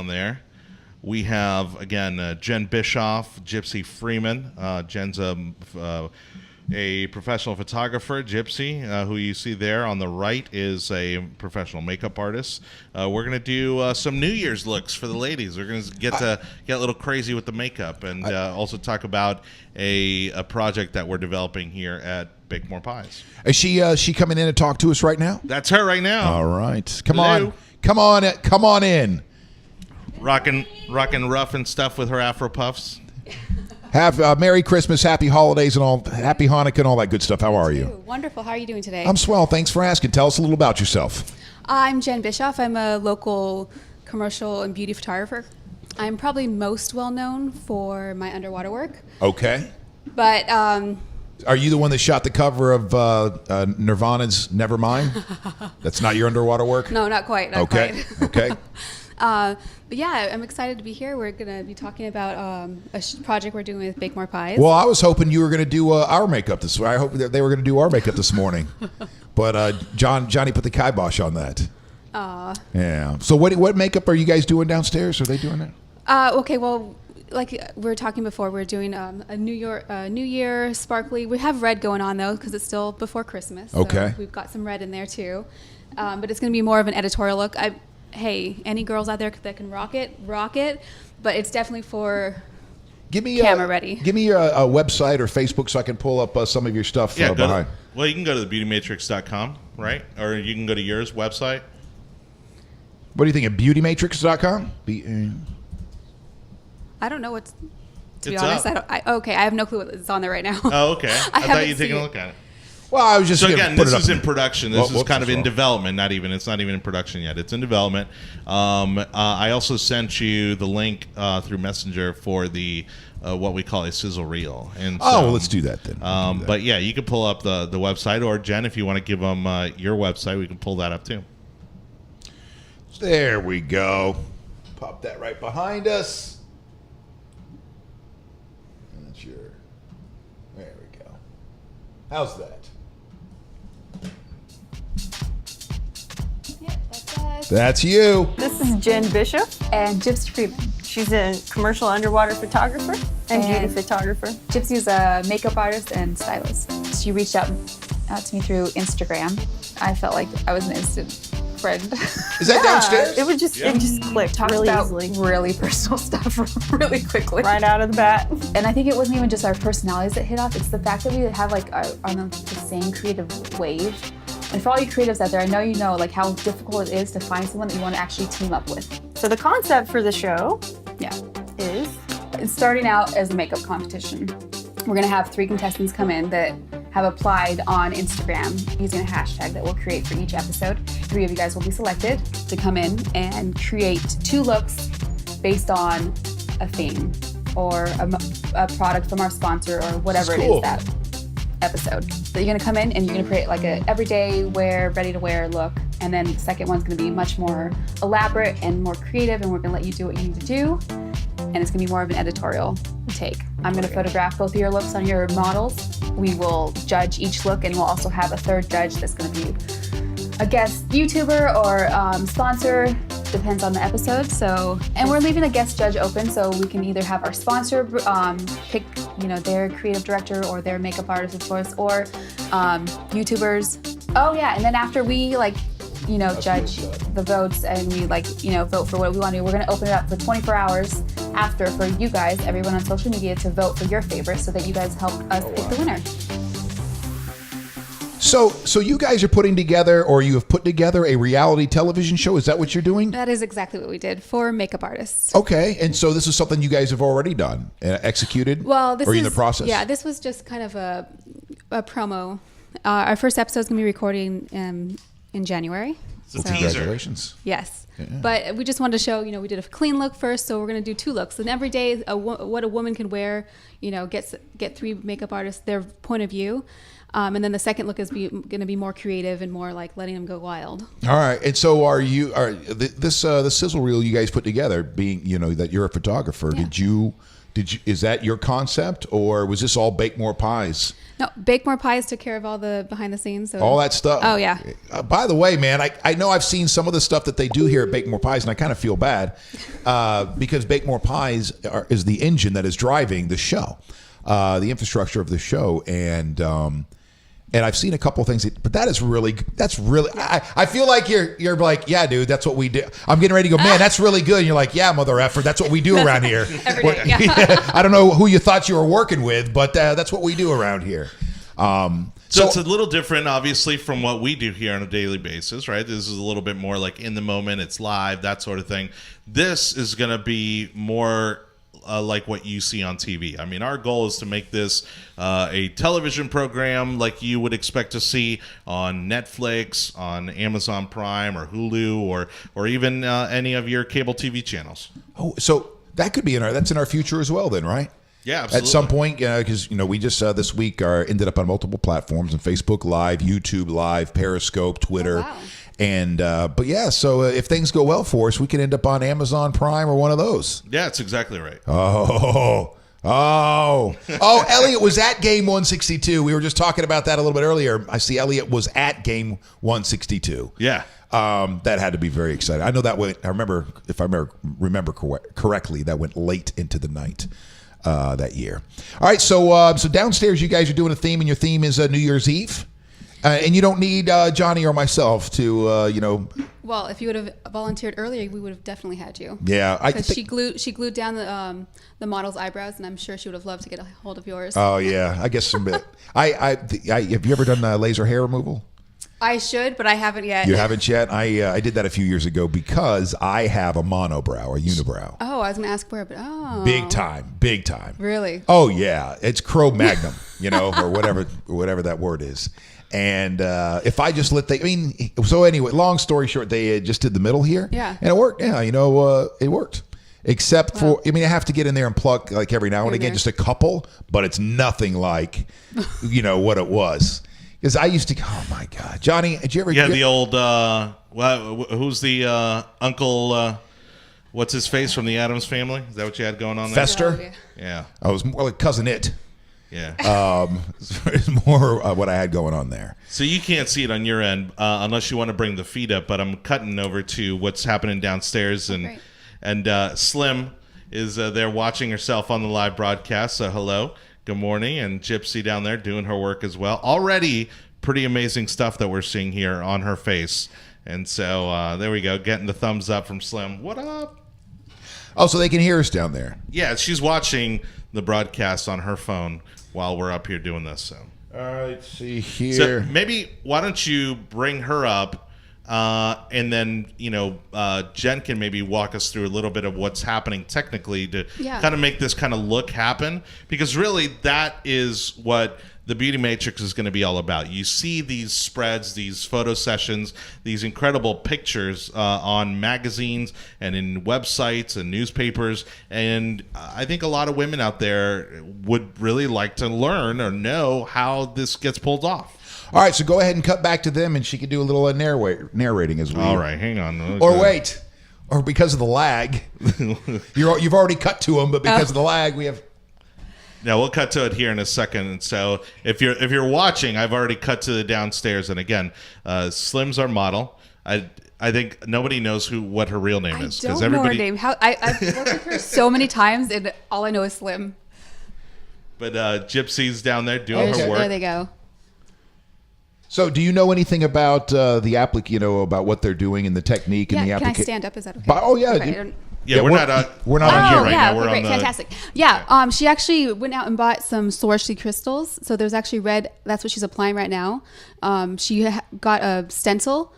on there. We have, again, Jenn Bischoff, Gypsy Freeman. Jenn's a professional photographer. Gypsy, who you see there on the right, is a professional makeup artist. We're going to do some New Year's looks for the ladies. We're going to get a little crazy with the makeup and also talk about a project that we're developing here at Bake More Pies. Is she coming in to talk to us right now? That's her right now. All right. Come on in. Rocking rough and stuff with her Afro puffs. Have Merry Christmas, Happy Holidays, and all Happy Hanukkah and all that good stuff. How are you? Wonderful. How are you doing today? I'm swell. Thanks for asking. Tell us a little about yourself. I'm Jenn Bischoff. I'm a local commercial and beauty photographer. I'm probably most well known for my underwater work. Okay. But are you the one that shot the cover of Nirvana's Nevermind? That's not your underwater work? No, not quite. Not okay. Quite. Okay. But yeah, I'm excited to be here. We're going to be talking about a project we're doing with Bake More Pies. Well, I was hoping you were going to do our makeup this morning. I hope that they were going to do our makeup this morning. But Johnny put the kibosh on that. Yeah. So what makeup are you guys doing downstairs? Are they doing that? Okay, well, like we were talking before, we're doing a New Year sparkly. We have red going on, though, because it's still before Christmas. So okay. We've got some red in there, too. But it's going to be more of an editorial look. Hey, any girls out there that can rock it, but it's definitely for camera ready. Give me a website or Facebook so I can pull up some of your stuff behind. Well, you can go to thebeautymatrix.com, right? Or you can go to yours website. What do you think of beautymatrix.com? I don't know what's, to be honest. I have no clue what's on there right now. Oh, okay. I thought you'd taken a look at it. Well, I was just so again, this is in production. This is kind of in development. It's not even in production yet. It's in development. I also sent you the link through Messenger for the what we call a sizzle reel. And so, well, let's do that then. But yeah, you can pull up the website, or Jen, if you want to give them your website, we can pull that up too. There we go. Pop that right behind us. That's your. There we go. How's that? That's you. This is Jenn Bischoff and Gypsy Freeman. She's a commercial underwater photographer and beauty photographer. Gypsy's a makeup artist and stylist. She reached out to me through Instagram. I felt like I was an instant friend. Is that downstairs? It just clicked really easily. Really personal stuff really quickly. Right out of the bat. And I think it wasn't even just our personalities that hit off. It's the fact that we have on the same creative wave. And for all you creatives out there, I know you know like how difficult it is to find someone that you want to actually team up with. So the concept for the show is? It's starting out as a makeup competition. We're gonna have 3 contestants come in that have applied on Instagram using a hashtag that we'll create for each episode. 3 of you guys will be selected to come in and create 2 looks based on a theme or a product from our sponsor or whatever it is that episode. So you're gonna come in and you're gonna create like a everyday wear, ready to wear look. And then the second one's gonna be much more elaborate and more creative, and we're gonna let you do what you need to do. And it's gonna be more of an editorial take. I'm gonna photograph both of your looks on your models. We will judge each look, and we'll also have a third judge that's gonna be a guest YouTuber or sponsor, depends on the episode. So, and we're leaving a guest judge open, so we can either have our sponsor pick, their creative director or their makeup artist, of course, or YouTubers. Oh yeah, and then after we judge the votes and we vote for what we want to do, we're going to open it up for 24 hours after for you guys, everyone on social media, to vote for your favorite so that you guys help us pick the winner. So you guys are putting together, or you have put together, a reality television show. Is that what you're doing? That is exactly what we did for makeup artists. Okay, and so this is something you guys have already done, executed? Well, or in the process? Yeah, this was just kind of a promo. Our first episode is going to be recording in January. It's a teaser. Congratulations. Yes. Yeah. But we just wanted to show, we did a clean look first, so we're going to do 2 looks. And every day, what a woman can wear, get 3 makeup artists, their point of view. And then the second look is going to be more creative and more like letting them go wild. All right. And so the sizzle reel you guys put together, being, that you're a photographer, did you Is that your concept, or was this all Bake More Pies? No, Bake More Pies took care of all the behind the scenes. So. All that stuff. Oh yeah. By the way, man, I know I've seen some of the stuff that they do here at Bake More Pies, and I kind of feel bad because Bake More Pies is the engine that is driving the show, the infrastructure of the show, and I've seen a couple of things, but that's really. I feel like you're like, yeah, dude, that's what we do. I'm getting ready to go, man, that's really good. And you're like, yeah, mother effer, that's what we do around here. Every day, yeah. I don't know who you thought you were working with, but that's what we do around here. So it's a little different, obviously, from what we do here on a daily basis, right? This is a little bit more like in the moment, it's live, that sort of thing. This is going to be more like what you see on TV. I mean, our goal is to make this a television program like you would expect to see on Netflix, on Amazon Prime, or Hulu, or even any of your cable TV channels. Oh, so that could be that's in our future as well, then, right? Yeah, absolutely. At some point, because we just this week ended up on multiple platforms: on Facebook Live, YouTube Live, Periscope, Twitter. Oh, wow. And but yeah, so if things go well for us, we can end up on Amazon Prime or one of those. Yeah, that's exactly right. Oh, Elliot was at game 162. We were just talking about that a little bit earlier. I see Elliot was at game 162. Yeah. That had to be very exciting. I know that went. If I remember correctly, that went late into the night that year. All right, so downstairs you guys are doing a theme, and your theme is New Year's Eve. And you don't need Johnny or myself to, Well, if you would have volunteered earlier, we would have definitely had you. Yeah, because she glued down the model's eyebrows, and I'm sure she would have loved to get a hold of yours. Oh yeah, I guess some bit. Have you ever done laser hair removal? I should, but I haven't yet. You haven't yet? I did that a few years ago because I have a monobrow, a unibrow. Oh, I was going to ask where, but Big time. Really? Oh yeah, it's Cro-Magnon, or whatever that word is. And if I just so anyway, long story short, they just did the middle here. Yeah. And it worked. Yeah, it worked. Except for, I have to get in there and pluck like every now and again, just a couple, but it's nothing like, what it was. Because I used to, oh my God. Johnny, did you ever get the old, who's the uncle, what's his face from the Addams Family? Is that what you had going on there? Fester? Oh, yeah. I was more like Cousin It. Yeah. It's more what I had going on there. So you can't see it on your end unless you want to bring the feed up, but I'm cutting over to what's happening downstairs. And Slim is there watching herself on the live broadcast. So hello, good morning. And Gypsy down there doing her work as well. Already pretty amazing stuff that we're seeing here on her face. And so there we go, getting the thumbs up from Slim. What up? Oh, so they can hear us down there. Yeah, she's watching the broadcast on her phone while we're up here doing this. So, all right, let's see here. So maybe why don't you bring her up, and then Jen can maybe walk us through a little bit of what's happening technically to kind of make this kind of look happen, because really that is what the Beauty Matrix is going to be all about. You see these spreads, these photo sessions, these incredible pictures on magazines and in websites and newspapers. And I think a lot of women out there would really like to learn or know how this gets pulled off. All right, so go ahead and cut back to them, and she can do a little narrating as well. All right, hang on. Okay. Or wait, or because of the lag, you've already cut to them, but because of the lag, we have... Now we'll cut to it here in a second. And so if you're watching, I've already cut to the downstairs. And again, Slim's our model. I think nobody knows what her real name is. I don't know her name. I've worked with her so many times, and all I know is Slim. But Gypsy's down there doing her work. There they go. So, do you know anything about the about what they're doing and the technique and the application? Can I stand up? Is that okay? Oh yeah. Okay. Yeah, we're not on here right now. We're great, on fantastic. Yeah, she actually went out and bought some Swarovski crystals. So there's actually red. That's what she's applying right now. She got a stencil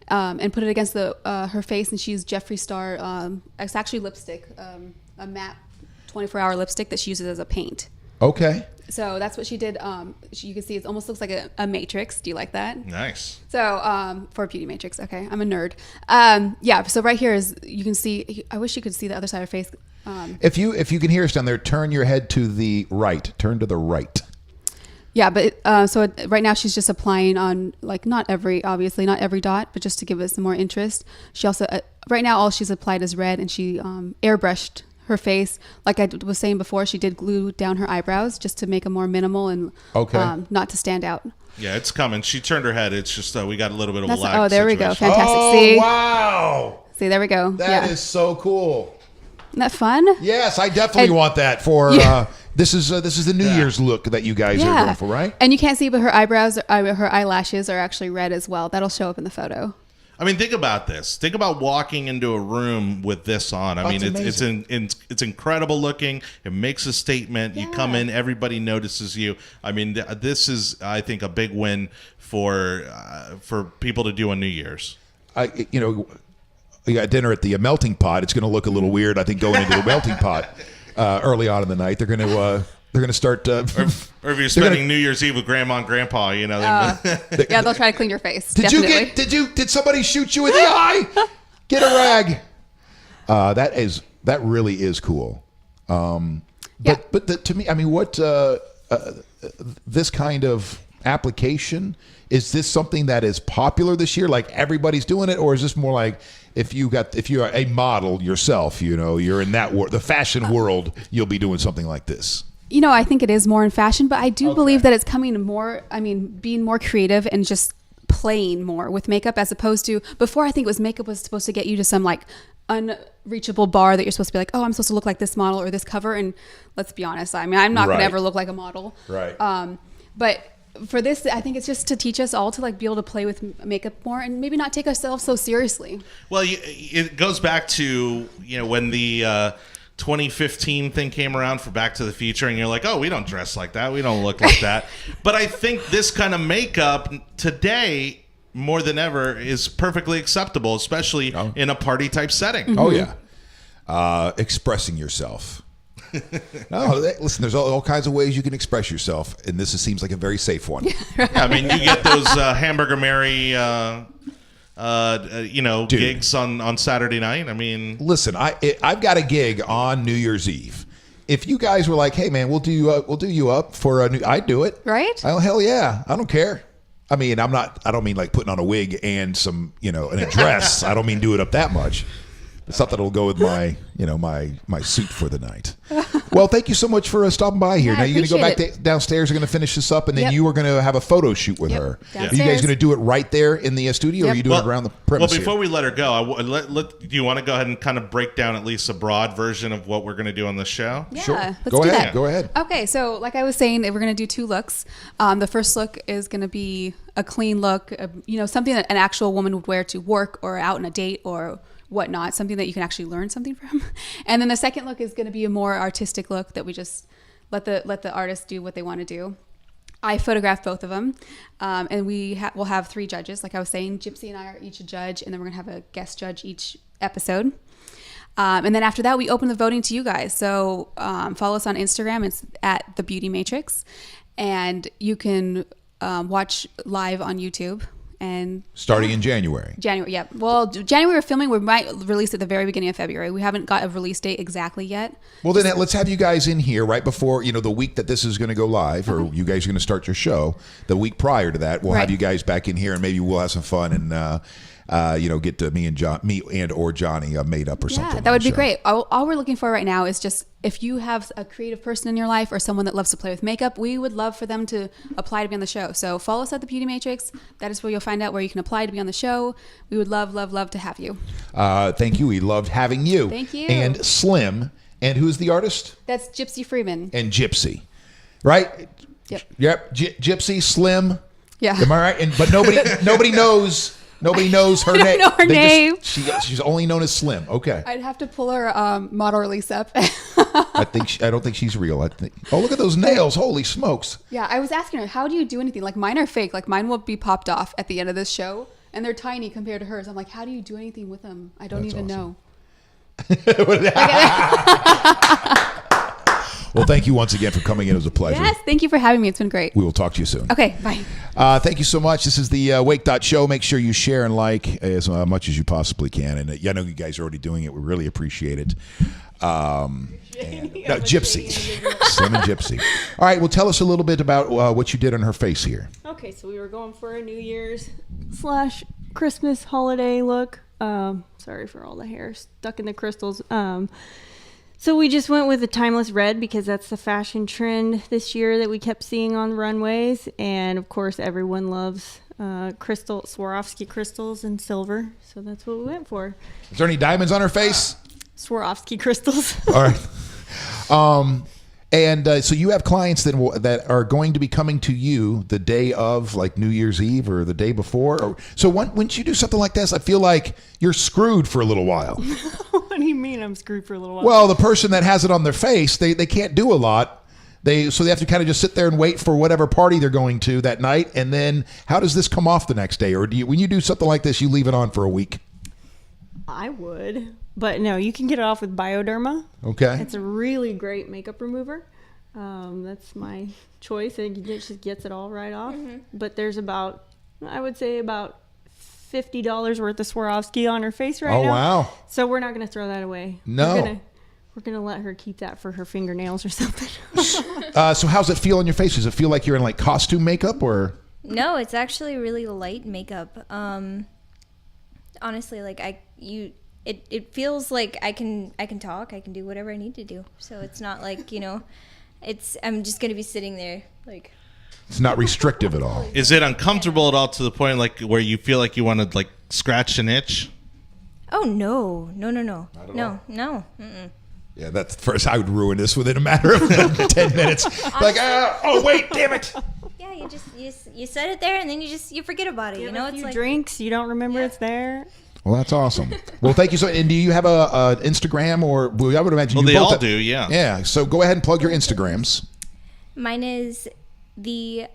and put it against her face, and she used Jeffree Star. It's actually lipstick, a matte 24-hour lipstick that she uses as a paint. Okay. So that's what she did. You can see it almost looks like a matrix. Do you like that? Nice. So for a beauty matrix. Okay, I'm a nerd. So right here is, you can see, I wish you could see the other side of her face. If you can hear us down there, turn your head to the right. Turn to the right. Yeah, but right now she's just applying on, like, not every dot, but just to give us some more interest. She also, right now all she's applied is red, and she airbrushed her face. Like I was saying before, she did glue down her eyebrows just to make them more minimal and not to stand out. Yeah, it's coming. She turned her head. It's just we got a little bit of a lag. Oh, there we go. situation. Fantastic. Oh, See? wow. See, there we go. That is so cool. Isn't that fun? Yes, I definitely want that for this is the New Year's look that you guys are going for, right? And you can't see, but her eyebrows, her eyelashes are actually red as well. That'll show up in the photo. I mean, think about this. Think about walking into a room with this on. I mean, it's incredible looking. It makes a statement. You come in, everybody notices you. I mean, this is, I think, a big win for people to do on New Year's. We got dinner at the melting pot. It's going to look a little weird, I think, going into the melting pot early on in the night. They're going to start. Or if you're spending New Year's Eve with Grandma and Grandpa, you know. They'll try to clean your face. Did somebody shoot you in the eye? Get a rag. That really is cool. But to me, I mean, what this kind of application, is this something that is popular this year? Like everybody's doing it, or is this more like if you're a model yourself, you're in that the fashion world, you'll be doing something like this? I think it is more in fashion, but I do believe that it's coming more, being more creative and just playing more with makeup as opposed to before. I think makeup was supposed to get you to some like unreachable bar that you're supposed to be like, oh, I'm supposed to look like this model or this cover. And let's be honest, I'm not going to ever look like a model. Right. But for this, I think it's just to teach us all to like be able to play with makeup more and maybe not take ourselves so seriously. Well, it goes back to, when the 2015 thing came around for Back to the Future, and you're like, oh, we don't dress like that. We don't look like that. But I think this kind of makeup today, more than ever, is perfectly acceptable, especially in a party type setting. Mm-hmm. Oh, yeah. Expressing yourself. Listen, there's all kinds of ways you can express yourself, and this seems like a very safe one. I mean, you get those Hamburger Mary, gigs on Saturday night. I mean, listen, I've got a gig on New Year's Eve. If you guys were like, hey man, we'll do you up for I'd do it. Right? Oh, hell yeah, I don't care. I mean, I don't mean like putting on a wig and some, and a dress. I don't mean do it up that much. It's something that'll go with my, my suit for the night. Well, thank you so much for stopping by here. Now you're going to go back downstairs. You're going to finish this up, and then you are going to have a photo shoot with her. Downstairs. Are you guys going to do it right there in the studio, or are you doing it around the premise? Well, before we let her go, do you want to go ahead and kind of break down at least a broad version of what we're going to do on the show? Yeah, sure. Let's go do ahead. that. Go ahead. Okay, so like I was saying, we're going to do 2 looks. The first look is going to be a clean look, something that an actual woman would wear to work or out on a date or whatnot, something that you can actually learn something from. And then the second look is going to be a more artistic look that we just let the artist do what they want to do. I photographed both of them, and we'll have 3 judges. Like I was saying, Gypsy and I are each a judge, and then we're going to have a guest judge each episode. And then after that, we open the voting to you guys. So follow us on Instagram. It's at The Beauty Matrix, and you can watch live on YouTube. And starting in January. Yeah. Well, January we're filming. We might release at the very beginning of February. We haven't got a release date exactly yet. Well, then let's have you guys in here right before, the week that this is going to go live, or you guys are going to start your show. The week prior to that, we'll have you guys back in here, and maybe we'll have some fun and get to me and or Johnny made up or something. Yeah, that would be great. All we're looking for right now is just if you have a creative person in your life or someone that loves to play with makeup, we would love for them to apply to be on the show. So follow us at The Beauty Matrix. That is where you'll find out where you can apply to be on the show. We would love, love, love to have you. Thank you. We loved having you. Thank you. And Slim. And who's the artist? That's Gypsy Freeman. And Gypsy. Right? Yep. Gypsy, Slim. Yeah. Am I right? But nobody knows... Nobody knows her name. I don't know her name. She's only known as Slim. Okay. I'd have to pull her model release up. I don't think she's real. Oh, look at those nails! Holy smokes! Yeah, I was asking her, how do you do anything? Like mine are fake. Like mine will be popped off at the end of this show, and they're tiny compared to hers. I'm like, how do you do anything with them? I don't even know. Well, thank you once again for coming in. It was a pleasure. Yes, thank you for having me. It's been great. We will talk to you soon. Okay, bye. Thank you so much. This is the Wake.Show. Make sure you share and like as much as you possibly can. And I know you guys are already doing it. We really appreciate it. Gypsy. Slim and Gypsy. All right, well, tell us a little bit about what you did on her face here. Okay, so we were going for a New Year's / Christmas holiday look. Sorry for all the hair stuck in the crystals. So we just went with a timeless red because that's the fashion trend this year that we kept seeing on the runways. And of course, everyone loves Swarovski crystals and silver. So that's what we went for. Is there any diamonds on her face? Swarovski crystals. All right. So you have clients that are going to be coming to you the day of, like New Year's Eve or the day before. So once you do something like this, I feel like you're screwed for a little while. What do you mean I'm screwed for a little while? Well, the person that has it on their face, they can't do a lot. So they have to kind of just sit there and wait for whatever party they're going to that night. And then how does this come off the next day? Or when you do something like this, you leave it on for a week? I would. But no, you can get it off with Bioderma. Okay. It's a really great makeup remover. That's my choice. It just gets it all right off. Mm-hmm. But there's I would say about $50 worth of Swarovski on her face right now. Oh, wow. So we're not going to throw that away. No. We're going to let her keep that for her fingernails or something. So how's it feel on your face? Does it feel like you're in like costume makeup or? No, it's actually really light makeup. Honestly, like it feels like I can talk, I can do whatever I need to do. So it's not like, I'm just going to be sitting there like. It's not restrictive at all. Is it uncomfortable at all to the point like where you feel like you want to like scratch an itch? Oh, no. No. Mm-mm. Yeah, that's the first. I would ruin this within a matter of 10 minutes. Like, oh wait, damn it. Yeah, you set it there and then you forget about it. It's like drinks, you don't remember it's there. Well, that's awesome. Well, thank you so. And do you have a Instagram or? Well, I would imagine. Well, you they both all have, do. Yeah. Yeah. So go ahead and plug your Instagrams. Mine is _real_Slim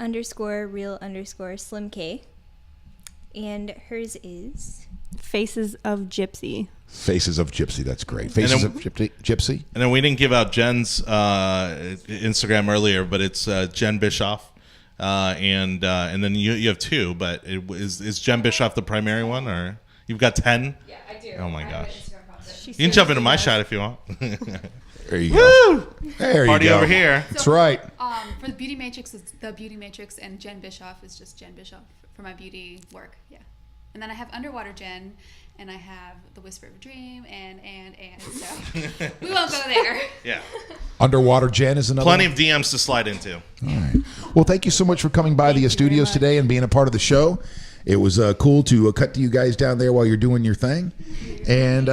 K, and hers is Faces of Gypsy. Faces of Gypsy. That's great. Faces of Gypsy. And then we didn't give out Jen's Instagram earlier, but it's Jenn Bischoff, and then you have two. But is Jenn Bischoff the primary one, or you've got 10? Yeah, I do. Oh my gosh! She You can jump into my shot if you want. There you go. There you Party go. over here. That's right. For the Beauty Matrix, it's the Beauty Matrix, and Jenn Bischoff is just Jenn Bischoff for my beauty work. Yeah. And then I have Underwater Jen, and I have The Whisper of a Dream, and so we won't go there. Yeah. Underwater Jen is another Plenty one. of DMs to slide into. All right. Well, thank you so much for coming by the studios today and being a part of the show. It was cool to cut to you guys down there while you're doing your thing. And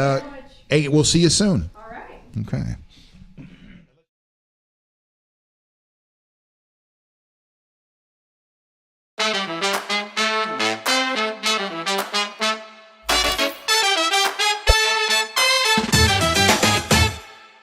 hey, we'll see you soon. All right. Okay.